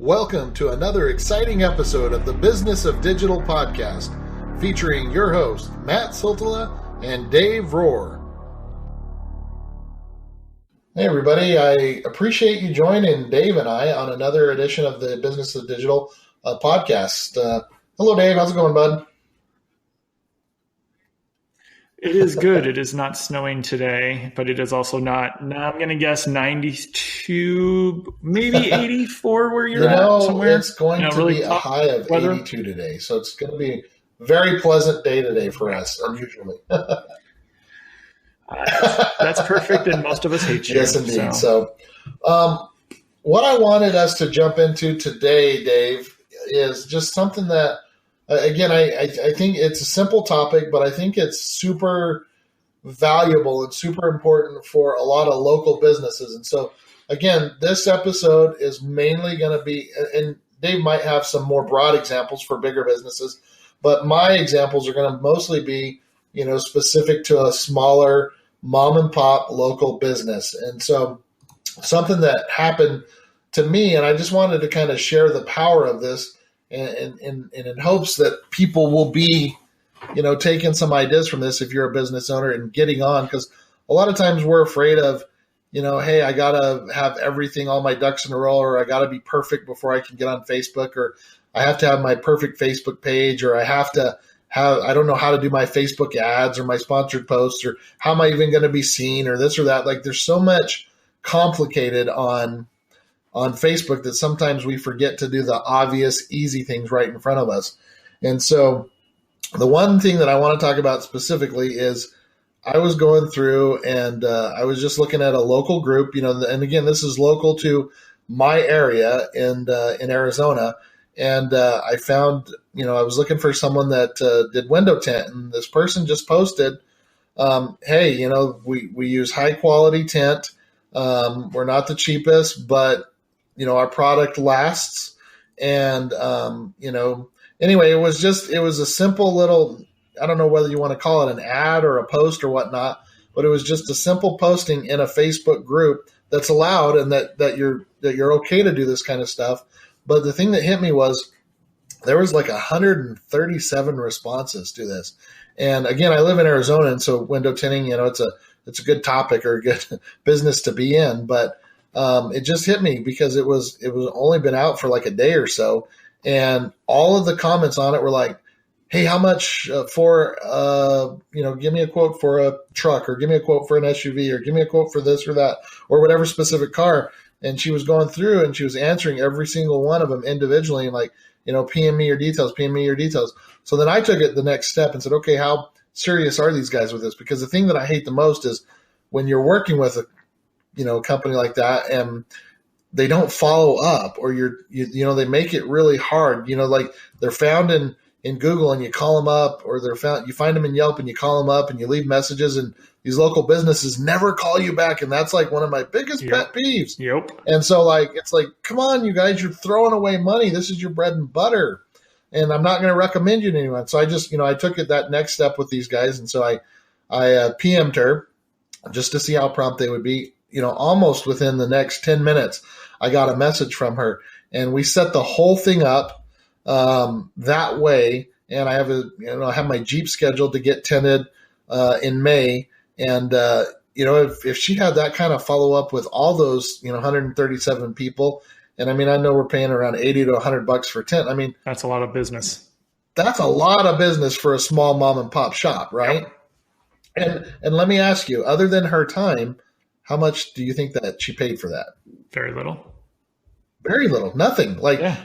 Welcome to another exciting episode of the Business of Digital podcast, featuring your hosts, Matt Siltala and Dave Rohr. Hey everybody, I appreciate you joining Dave and I on another edition of the Business of Digital podcast. Hello Dave, how's it going, bud? It is good. It is not snowing today, but it is also not. Now I'm going to guess 92, maybe 84 where you're at somewhere. It's going to really be a high of weather. 82 today, so it's going to be a very pleasant day today for us, unusually. That's perfect, and most of us hate you. Yes, indeed. So what I wanted us to jump into today, Dave, is just something that, again, I think it's a simple topic, but I think it's super valuable and super important for a lot of local businesses. And so, again, this episode is mainly going to be, and Dave might have some more broad examples for bigger businesses, but my examples are going to mostly be, specific to a smaller mom and pop local business. And so something that happened to me, and I just wanted to kind of share the power of this, and in hopes that people will be, taking some ideas from this if you're a business owner and getting on. Because a lot of times we're afraid of, hey, I got to have everything, all my ducks in a row, or I got to be perfect before I can get on Facebook, or I have to have my perfect Facebook page, or I don't know how to do my Facebook ads or my sponsored posts, or how am I even going to be seen, or this or that. Like, there's so much complicated on Facebook that sometimes we forget to do the obvious, easy things right in front of us. And so the one thing that I want to talk about specifically is I was going through and I was just looking at a local group, and again, this is local to my area in Arizona. And I found, I was looking for someone that did window tint, and this person just posted, hey, we use high quality tint. We're not the cheapest, but our product lasts. And, anyway, it was a simple little, I don't know whether you want to call it an ad or a post or whatnot, but it was just a simple posting in a Facebook group that's allowed, and that you're okay to do this kind of stuff. But the thing that hit me was there was like 137 responses to this. And again, I live in Arizona, and so window tinting, it's a good topic or a good business to be in, but it just hit me because it was only been out for like a day or so, and all of the comments on it were like, "Hey, how much for give me a quote for a truck, or give me a quote for an SUV, or give me a quote for this or that, or whatever specific car." And she was going through and she was answering every single one of them individually, and like, PM me your details, PM me your details. So then I took it the next step and said, okay, how serious are these guys with this? Because the thing that I hate the most is when you're working with a company like that and they don't follow up, or they make it really hard, like they're found in Google and you call them up, or you find them in Yelp and you call them up and you leave messages, and these local businesses never call you back. And that's like one of my biggest pet peeves. Yep. And so it's like, come on, you guys, you're throwing away money. This is your bread and butter. And I'm not going to recommend you to anyone. So I just, I took it that next step with these guys. And so I PM'd her just to see how prompt they would be. Almost within the next 10 minutes, I got a message from her, and we set the whole thing up that way. And I have I have my Jeep scheduled to get tinted in May. And, if she had that kind of follow up with all those, 137 people, and I know we're paying around $80 to $100 for tint. That's a lot of business. That's a lot of business for a small mom and pop shop, right? Yep. And let me ask you, other than her time, how much do you think that she paid for that? Very little. Nothing.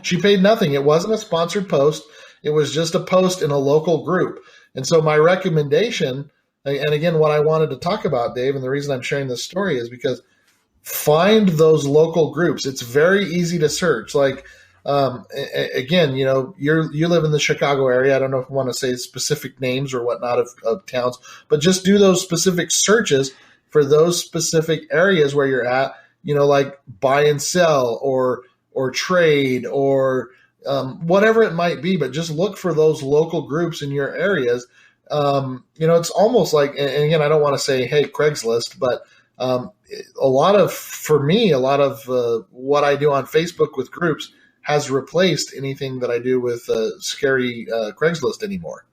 She paid nothing. It wasn't a sponsored post. It was just a post in a local group. And so my recommendation, and again, what I wanted to talk about, Dave, and the reason I'm sharing this story is because find those local groups. It's very easy to search. Again, you live in the Chicago area. I don't know if you want to say specific names or whatnot of towns, but just do those specific searches for those specific areas where you're at, like buy and sell or trade or whatever it might be, but just look for those local groups in your areas. It's almost like, and again, I don't want to say, hey, Craigslist, but a lot of what I do on Facebook with groups has replaced anything that I do with scary Craigslist anymore.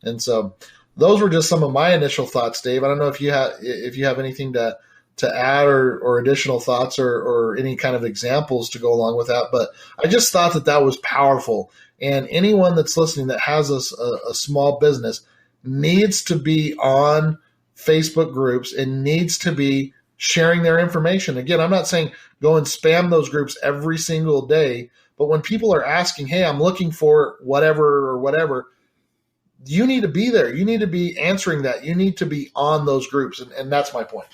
And so those were just some of my initial thoughts, Dave. I don't know if you have anything to add or additional thoughts or any kind of examples to go along with that. But I just thought that was powerful. And anyone that's listening that has a small business needs to be on Facebook groups and needs to be sharing their information. Again, I'm not saying go and spam those groups every single day, but when people are asking, hey, I'm looking for whatever, you need to be there. You need to be answering that. You need to be on those groups. And that's my point.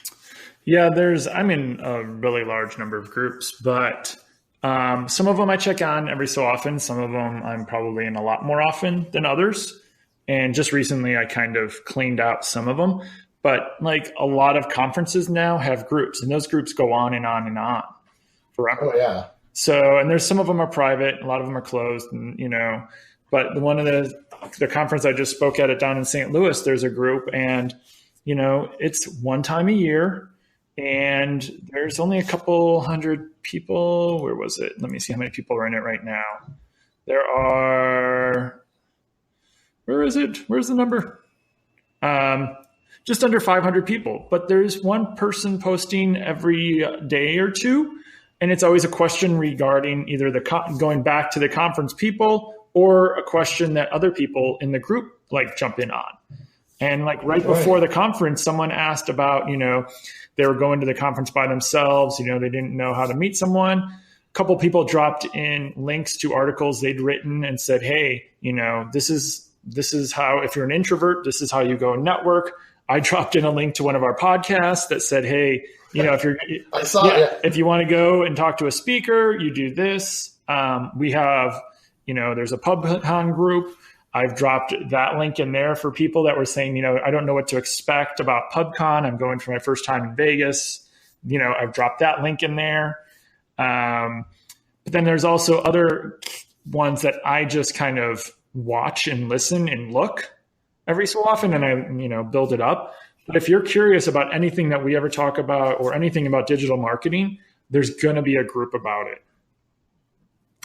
Yeah, I'm in a really large number of groups, but some of them I check on every so often. Some of them I'm probably in a lot more often than others. And just recently I kind of cleaned out some of them. But like a lot of conferences now have groups, and those groups go on and on and on forever. Oh, yeah. So, and there's some of them are private, a lot of them are closed, and but one of the conference I just spoke at down in St. Louis, there's a group, and it's one time a year, and there's only a couple hundred people. Where was it? Let me see how many people are in it right now. There are, where is it? Where's the number? Just under 500 people, but there's one person posting every day or two. And it's always a question regarding either going back to the conference people or a question that other people in the group jump in on. And right before the conference, someone asked about, they were going to the conference by themselves. They didn't know how to meet someone. A couple people dropped in links to articles they'd written and said, hey, this is how, if you're an introvert, this is how you go network. I dropped in a link to one of our podcasts that said, hey, if you want to go and talk to a speaker, you do this. We have, there's a PubCon group. I've dropped that link in there for people that were saying, I don't know what to expect about PubCon. I'm going for my first time in Vegas. I've dropped that link in there. But then there's also other ones that I just kind of watch and listen and look every so often, and I, build it up. But if you're curious about anything that we ever talk about or anything about digital marketing, there's going to be a group about it.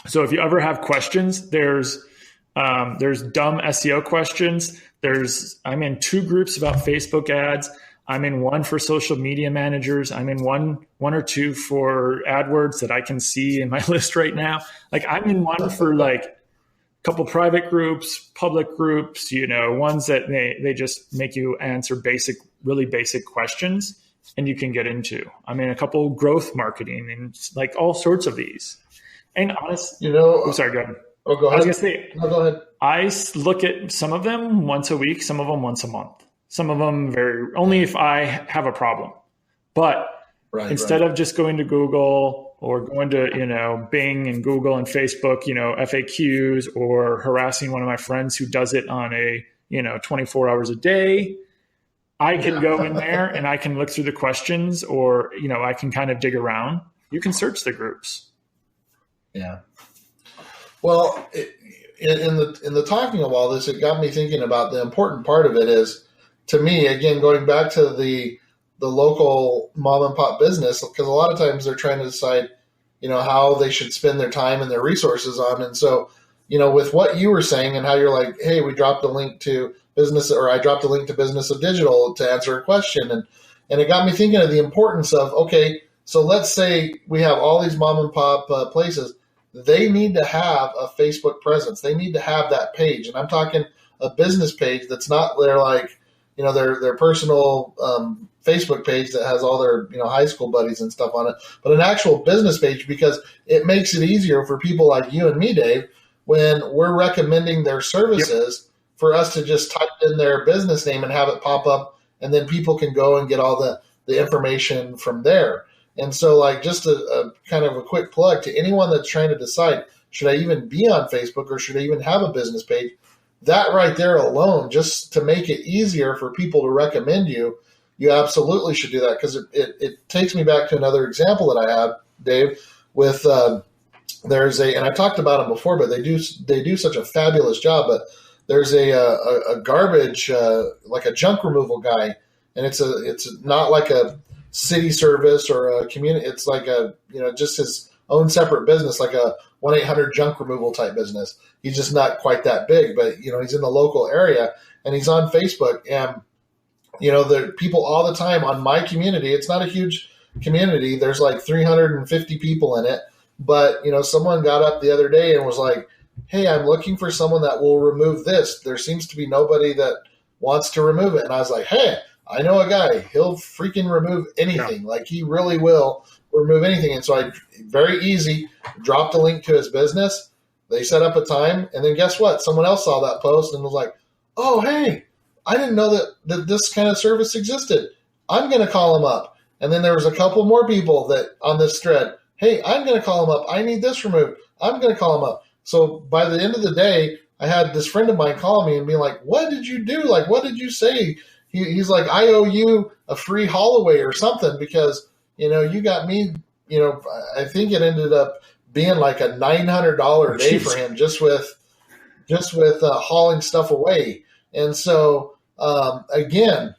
So if you ever have questions, there's dumb SEO questions. I'm in 2 groups about Facebook ads. I'm in one for social media managers. I'm in one or 2 for AdWords that I can see in my list right now. I'm in one for couple private groups, public groups, ones that they just make you answer really basic questions and you can get into. I mean, a couple growth marketing and all sorts of these. And honestly, sorry, go ahead. Oh, go ahead. I was going to say, no, go ahead. I look at some of them once a week, some of them once a month, some of them only if I have a problem. But instead of just going to Google or going to, Bing and Google and Facebook, FAQs, or harassing one of my friends who does it on 24 hours a day, I can go in there and I can look through the questions, or, I can kind of dig around. You can search the groups. Yeah. Well, in the talking of all this, it got me thinking about the important part of it is, to me, again, going back to the local mom and pop business, because a lot of times they're trying to decide, how they should spend their time and their resources on. And so, with what you were saying and how you're like, hey, we dropped a link to business, or I dropped a link to Business of Digital to answer a question. And it got me thinking of the importance of, okay, so let's say we have all these mom and pop places. They need to have a Facebook presence. They need to have that page. And I'm talking a business page that's not their personal Facebook page that has all their high school buddies and stuff on it, but an actual business page, because it makes it easier for people like you and me, Dave, when we're recommending their services, for us to just type in their business name and have it pop up, and then people can go and get all the information from there. And so just a kind of a quick plug to anyone that's trying to decide, should I even be on Facebook or should I even have a business page? That right there alone, just to make it easier for people to recommend you, you absolutely should do that, because it takes me back to another example that I have, Dave, with there's and I've talked about them before, but they do such a fabulous job. But there's a garbage like a junk removal guy, and it's not like a city service or a community. It's like just his own separate business, like a 1-800 junk removal type business. He's just not quite that big, but he's in the local area and he's on Facebook. And the people all the time on my community, it's not a huge community. There's like 350 people in it. But, someone got up the other day and was like, hey, I'm looking for someone that will remove this. There seems to be nobody that wants to remove it. And I was like, hey, I know a guy. He'll freaking remove anything. Yeah. Like, he really will remove anything. And so I very easy dropped a link to his business. They set up a time. And then guess what? Someone else saw that post and was like, oh, hey, I didn't know that this kind of service existed. I'm going to call him up. And then there was a couple more people that on this thread, hey, I'm going to call him up. I need this removed. I'm going to call him up. So by the end of the day, I had this friend of mine call me and be like, what did you do? Like, what did you say? He's like, I owe you a free haul away or something because, you got me, I think it ended up being like a $900 day for him just with hauling stuff away. And so, again,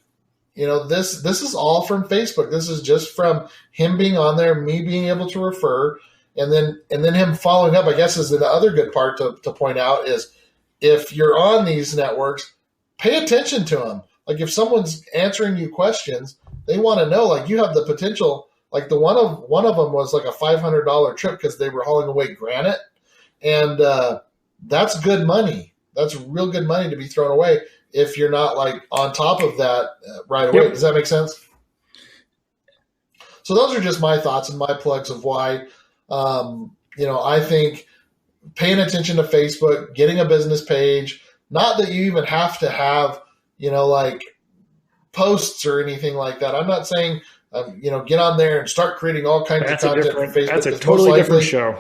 this is all from Facebook. This is just from him being on there, me being able to refer, and then him following up, I guess, is the other good part to point out is if you're on these networks, pay attention to them. Like if someone's answering you questions, they want to know, like you have the potential, like the one of them was like a $500 trip because they were hauling away granite. And that's good money. That's real good money to be thrown away if you're not like on top of that right away. Yep. Does that make sense? So those are just my thoughts and my plugs of why, I think paying attention to Facebook, getting a business page, not that you even have to have, like posts or anything like that. I'm not saying, get on there and start creating all kinds of content for Facebook. That's a totally different show.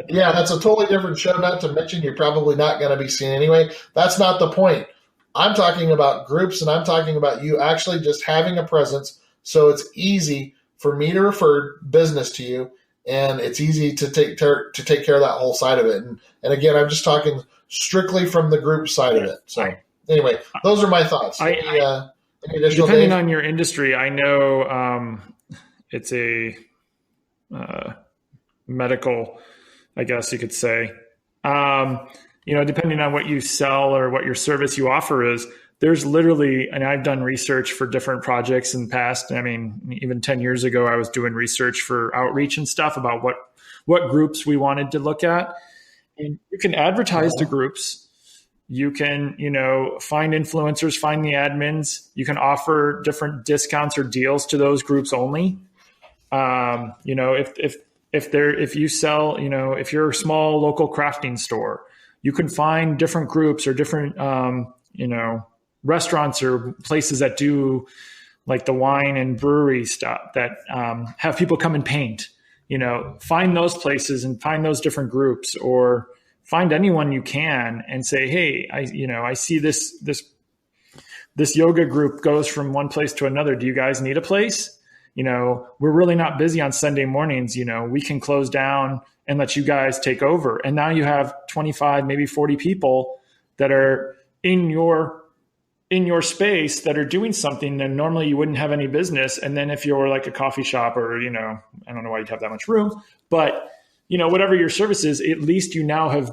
Yeah, that's a totally different show, not to mention you're probably not going to be seen anyway. That's not the point. I'm talking about groups, and I'm talking about you actually just having a presence so it's easy for me to refer business to you, and it's easy to take care of that whole side of it. And again, I'm just talking strictly from the group side of it. So anyway, those are my thoughts. Any additional, depending Dave? on your industry, I know it's a medical, I guess you could say, depending on what you sell or what your service you offer is, there's literally, and I've done research for different projects in the past. I mean, even 10 years ago, I was doing research for outreach and stuff about what groups we wanted to look at. And you can advertise to groups. You can, find influencers, find the admins. You can offer different discounts or deals to those groups only. If you sell, if you're a small local crafting store, you can find different groups or different, restaurants or places that do like the wine and brewery stuff that have people come and paint. Find those places and find those different groups, or find anyone you can and say, hey, I see this yoga group goes from one place to another. Do you guys need a place? We're really not busy on Sunday mornings. We can close down and let you guys take over. And now you have 25, maybe 40 people that are in your space that are doing something that normally you wouldn't have any business. And then if you're like a coffee shop or, I don't know why you'd have that much room, but whatever your service is, at least you now have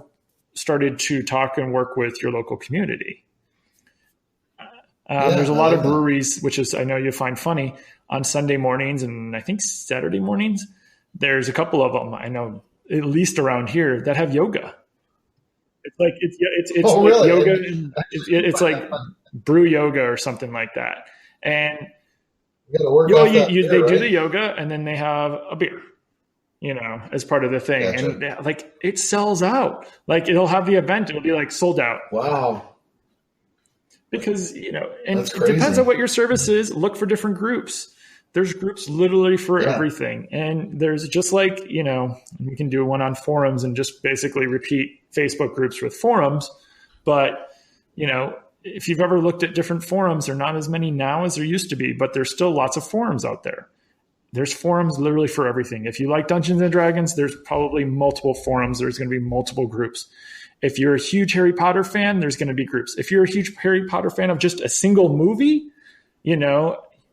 started to talk and work with your local community. There's a lot of breweries, which is, I know you find funny, on Sunday mornings and I think Saturday mornings. There's a couple of them I know, at least around here, that have yoga. It's like it's like really? Yoga. It's like brew yoga or something like that. And you gotta work off that they do the yoga and then they have a beer, as part of the thing. Gotcha. And like it sells out. Like it'll have the event, it'll be like sold out. Wow. Because, and it depends on what your service is. Look for different groups. There's groups literally for everything. And there's just like, we can do one on forums and just basically repeat Facebook groups with forums. But, if you've ever looked at different forums, there are not as many now as there used to be, but there's still lots of forums out there. There's forums literally for everything. If you like Dungeons and Dragons, there's probably multiple forums. There's going to be multiple groups. If you're a huge Harry Potter fan, there's going to be groups. If you're a huge Harry Potter fan of just a single movie,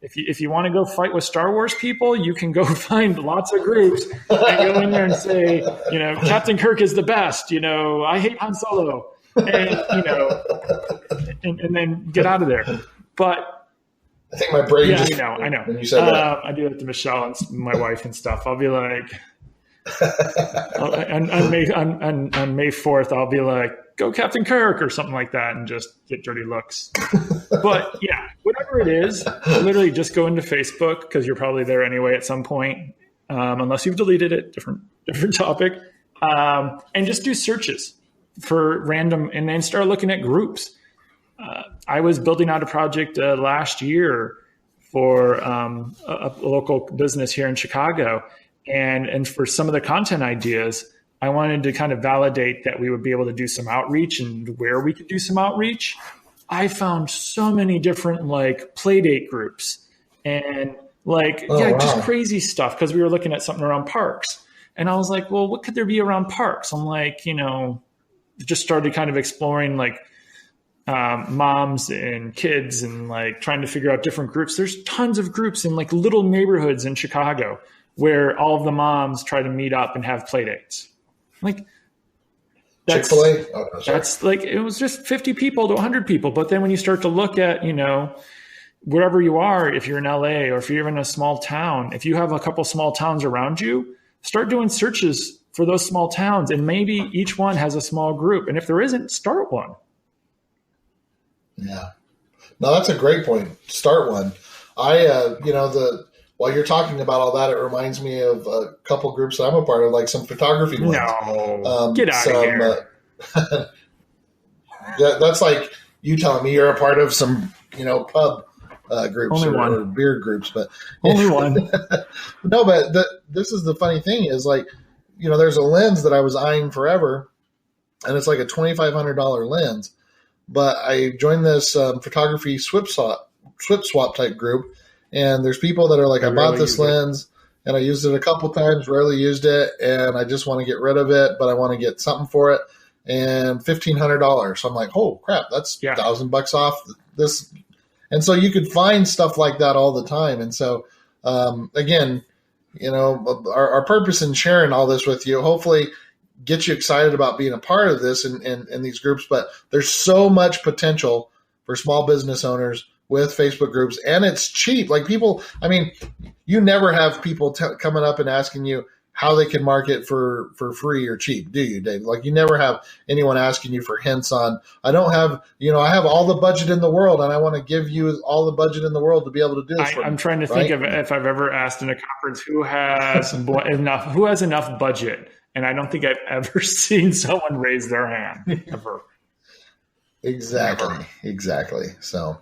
if you want to go fight with Star Wars people, you can go find lots of groups and go in there and say, Captain Kirk is the best. I hate Han Solo, and and then get out of there. But I think my brain just. I know. When you said that. I do that to Michelle and my wife and stuff. I'll be like, on May 4th, I'll be like, go Captain Kirk or something like that, and just get dirty looks. But yeah, whatever it is, literally just go into Facebook, because you're probably there anyway at some point, unless you've deleted it. Different topic, and just do searches for random, and then start looking at groups. I was building out a project last year for a local business here in Chicago, and for some of the content ideas, I wanted to kind of validate that we would be able to do some outreach and where we could do some outreach. I found so many different play date groups and just crazy stuff, because we were looking at something around parks. And I was like, well, what could there be around parks? I'm like, just started kind of exploring moms and kids and trying to figure out different groups. There's tons of groups in little neighborhoods in Chicago where all of the moms try to meet up and have play dates. That's, Chick-fil-A? Oh, no, that's it was just 50 people to 100 people. But then when you start to look at, wherever you are, if you're in LA or if you're in a small town, if you have a couple small towns around you, start doing searches for those small towns, and maybe each one has a small group. And if there isn't, start one. Yeah. No, that's a great point. Start one. While you're talking about all that, it reminds me of a couple groups that I'm a part of, some photography ones. No, get out of here. That's like you telling me you're a part of some, pub groups or beer groups, but only one. No, but this is the funny thing is there's a lens that I was eyeing forever, and it's like a $2,500 lens, but I joined this photography swip swap type group. And there's people that are like, I bought this lens and I used it a couple times, rarely used it, and I just want to get rid of it, but I want to get something for it, and $1,500. So I'm like, oh crap, that's $1,000 off this. And so you could find stuff like that all the time. And so again, our purpose in sharing all this with you, hopefully get you excited about being a part of this in these groups. But there's so much potential for small business owners with Facebook groups, and it's cheap. You never have people coming up and asking you how they can market for free or cheap, do you, Dave? You never have anyone asking you for hints on, I have all the budget in the world, and I want to give you all the budget in the world to be able to do this. I'm trying to think of if I've ever asked in a conference who has enough budget, and I don't think I've ever seen someone raise their hand ever. Exactly. So.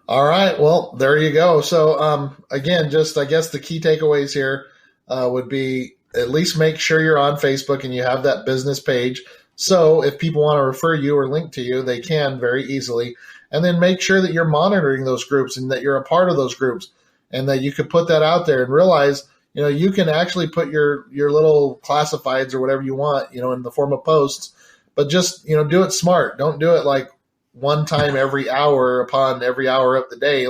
All right. Well, there you go. So, again, just I guess the key takeaways here would be at least make sure you're on Facebook and you have that business page. So if people want to refer you or link to you, they can very easily. And then make sure that you're monitoring those groups and that you're a part of those groups, and that you could put that out there and realize, you can actually put your little classifieds or whatever you want, in the form of posts, but just, do it smart. Don't do it one time every hour upon every hour of the day.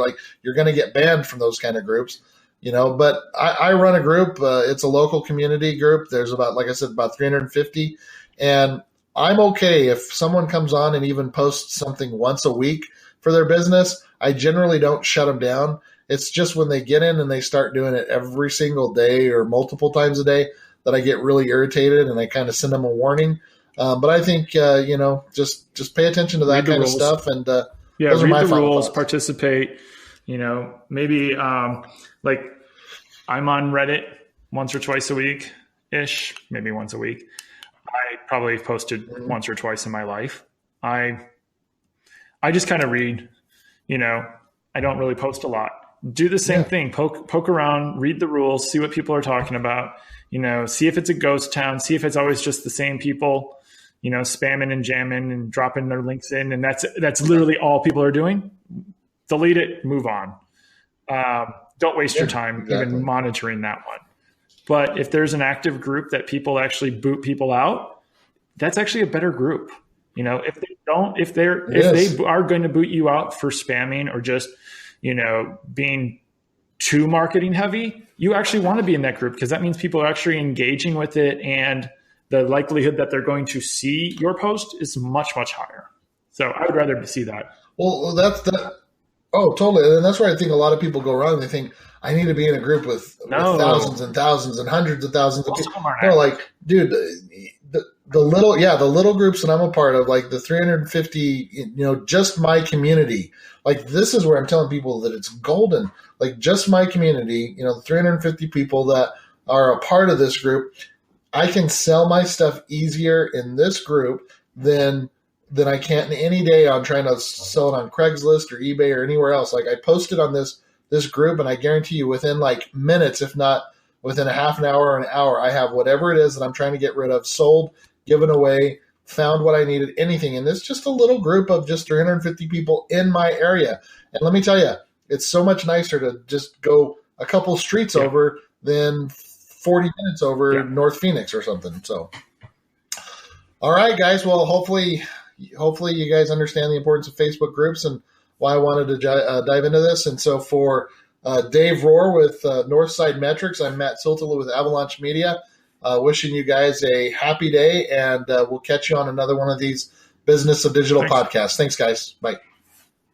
You're going to get banned from those kind of groups, but I run a group. It's a local community group. There's about 350, and I'm okay if someone comes on and even posts something once a week for their business. I generally don't shut them down. It's just when they get in and they start doing it every single day or multiple times a day that I get really irritated, and I kind of send them a warning. But I think, just pay attention to that kind of stuff. And those are my read the rules, thoughts. Participate, maybe I'm on Reddit once or twice a week ish, maybe once a week. I probably posted once or twice in my life. I just kind of read, I don't really post a lot. Do the same thing, poke around, read the rules, see what people are talking about, see if it's a ghost town, see if it's always just the same people, spamming and jamming and dropping their links in. And that's literally all people are doing. Delete it, move on. Don't waste your time even monitoring that one. But if there's an active group that people actually boot people out, that's actually a better group. If they are going to boot you out for spamming or just being too marketing heavy, you actually want to be in that group because that means people are actually engaging with it, and the likelihood that they're going to see your post is much, much higher. So I would rather see that. Well, that's that. Oh, totally. And that's where I think a lot of people go wrong. They think I need to be in a group with thousands and thousands and hundreds of thousands of people. No, like, dude, the little groups that I'm a part of, like the 350, just my community. Like, this is where I'm telling people that it's golden. Like, just my community, the 350 people that are a part of this group, I can sell my stuff easier in this group than I can any day on trying to sell it on Craigslist or eBay or anywhere else. Like, I posted on this group, and I guarantee you within like minutes, if not within a half an hour or an hour, I have whatever it is that I'm trying to get rid of, sold, given away, found what I needed, anything. And it's just a little group of just 350 people in my area. And let me tell you, it's so much nicer to just go a couple streets over than 40 minutes over North Phoenix or something. So, all right, guys. Well, hopefully you guys understand the importance of Facebook groups and why I wanted to dive into this. And so for Dave Rohr with Northside Metrics, I'm Matt Siltala with Avalanche Media. Wishing you guys a happy day, and we'll catch you on another one of these Business of Digital podcasts. Thanks, guys. Bye.